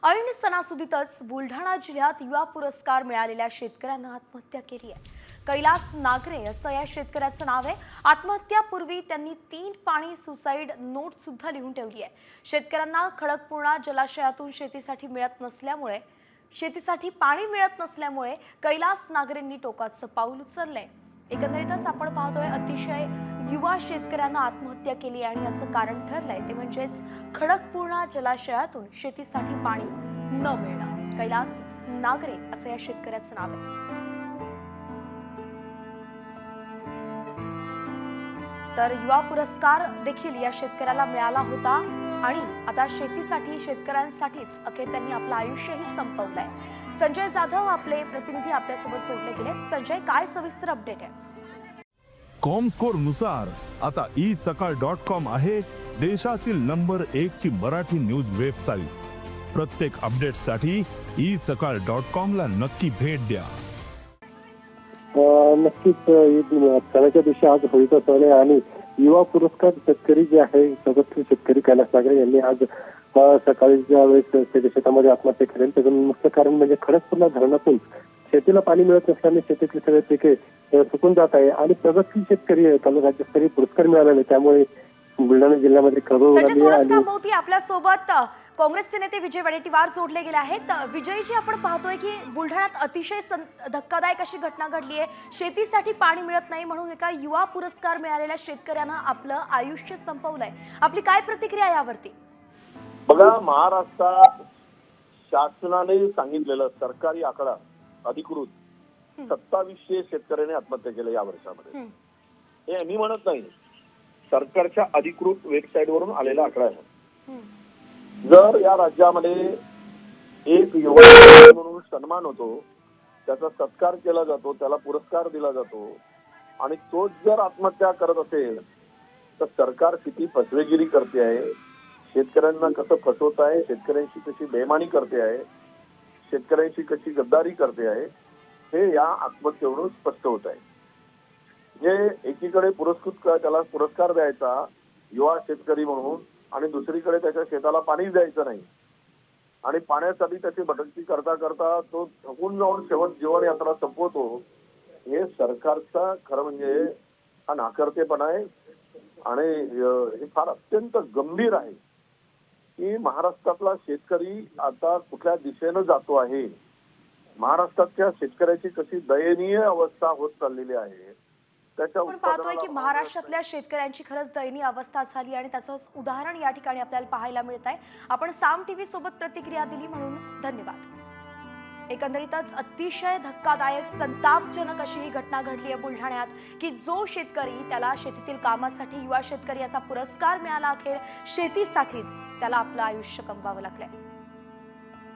ऐन सणासुदीतच बुलढाणा जिल्ह्यात युवा पुरस्कार मिळालेल्या शेतकऱ्यानं आत्महत्या केली आहे। कैलास नागरे असं या शेतकऱ्याचं नाव आहे। आत्महत्यापूर्वी त्यांनी 3 पाणी सुसाईड नोट सुद्धा लिहून ठेवली आहे। शेतकऱ्यांना खडकपूर्णा जलाशयातून शेतीसाठी पाणी मिळत नसल्यामुळे कैलास नागरेंनी टोकाचं पाऊल उचललंय। एकंदरीतच आपण पाहतोय अतिशय युवा शेतकऱ्यांना आत्महत्या केली आणि याचं कारण ठरलंय ते म्हणजेच खडकपूर्णा जलाशयातून शेतीसाठी पाणी न मिळणं। कैलास नागरे असं या शेतकऱ्याचं नाव आहे। तर युवा पुरस्कार देखील या शेतकऱ्याला मिळाला होता आणि आता शेतीसाठी शेतकऱ्यांसाठीच अखेर त्यांनी आपलं आयुष्यही संपवलंय। संजय जाधव आपले प्रतिनिधी आपल्यासोबत जोडले गेलेत। संजय, काय सविस्तर अपडेट आहे? कॉमस्कोर नुसार आता isakal.com आहे देशातील नंबर 1 ची मराठी न्यूज वेबसाईट। प्रत्येक अपडेटसाठी isakal.com ला नक्की भेट द्या। नक्कीच सणाच्या दिवशी आज होळीचा सण आहे आणि युवा पुरस्कार शेतकरी जे आहे जगतचे शेतकरी कैलास नागरे यांनी आज सकाळी ज्या वेळेस त्याच्या शेतामध्ये आत्महत्या केली त्याचं मुख्य कारण म्हणजे खडकपूर्णा धरणातून शेतीला पाणी मिळत नसल्याने शेतीतले सगळे पिके सुकून जात आहे आणि प्रगतशील शेतकरी त्यांना राज्यस्तरीय पुरस्कार मिळालेले त्यामुळे बुलढाणा जिल्ह्यामध्ये खळबळ आपल्या सोबत काँग्रेसचे नेते विजय वडेट्टीवार जोडले गेले आहेत। विजयजी, आपण पाहतोय की बुलढाण्यात अतिशय धक्कादायक अशी घटना घडली आहे। शेतीसाठी पाणी मिळत नाही म्हणून एका युवा पुरस्कार मिळालेल्या शेतकऱ्यानं आपलं आयुष्य संपवलंय। आपली काय प्रतिक्रिया यावरती? बघा, महाराष्ट्रात शासनाने सांगितलेलं सरकारी आकडा अधिकृत 2700 शेतकऱ्यांनी आत्महत्या केल्या या वर्षामध्ये। हे मी म्हणत नाही, सरकारच्या अधिकृत वेबसाईट वरून आलेला आकडा आहे। जर या राज्यामध्ये एक युवा म्हणून सन्मान होतो, त्याचा सत्कार केला जातो, त्याला पुरस्कार दिला जातो आणि तोच जर आत्महत्या करत असेल तर सरकार किती फसवेगिरी करते आहे, शेतकऱ्यांना कसं फसवत आहे, शेतकऱ्यांशी कशी बेईमानी करते आहे, शेतकऱ्यांशी कशी गद्दारी करते आहे, हे या आत्महत्येवरून स्पष्ट होत आहे। जे एकीकडे त्याला पुरस्कार द्यायचा युवा शेतकरी म्हणून आणि दुसरीकडे त्याच्या शेताला पाणी द्यायचं नाही आणि पाण्यासाठी त्याची भटकती करता करता तो थकून जाऊन शेवट जीवन यात्रा संपवतो, हे सरकारचा खरं म्हणजे हा नाकर्तेपणा आहे आणि हे फार अत्यंत गंभीर आहे की महाराष्ट्रातला शेतकरी आता कुठल्या दिशेनं जातो आहे। महाराष्ट्रातल्या शेतकऱ्याची कशी दयनीय अवस्था होत चाललेली आहे। आपण पाहतोय की महाराष्ट्रातल्या शेतकऱ्यांची खरंच दयनीय अवस्था झाली आणि त्याचं उदाहरण या ठिकाणी आपल्याला पाहायला मिळत आहे। आपण साम टीव्ही सोबत प्रतिक्रिया दिली म्हणून धन्यवाद। एकंदरीतच अतिशय धक्कादायक संतापजनक अशी ही घटना घडली आहे बुलढाण्यात की जो शेतकरी त्याला शेतीतील कामासाठी युवा शेतकरी असा पुरस्कार मिळाला, अखेर शेतीसाठीच त्याला आपलं आयुष्य गमवावं लागलंय।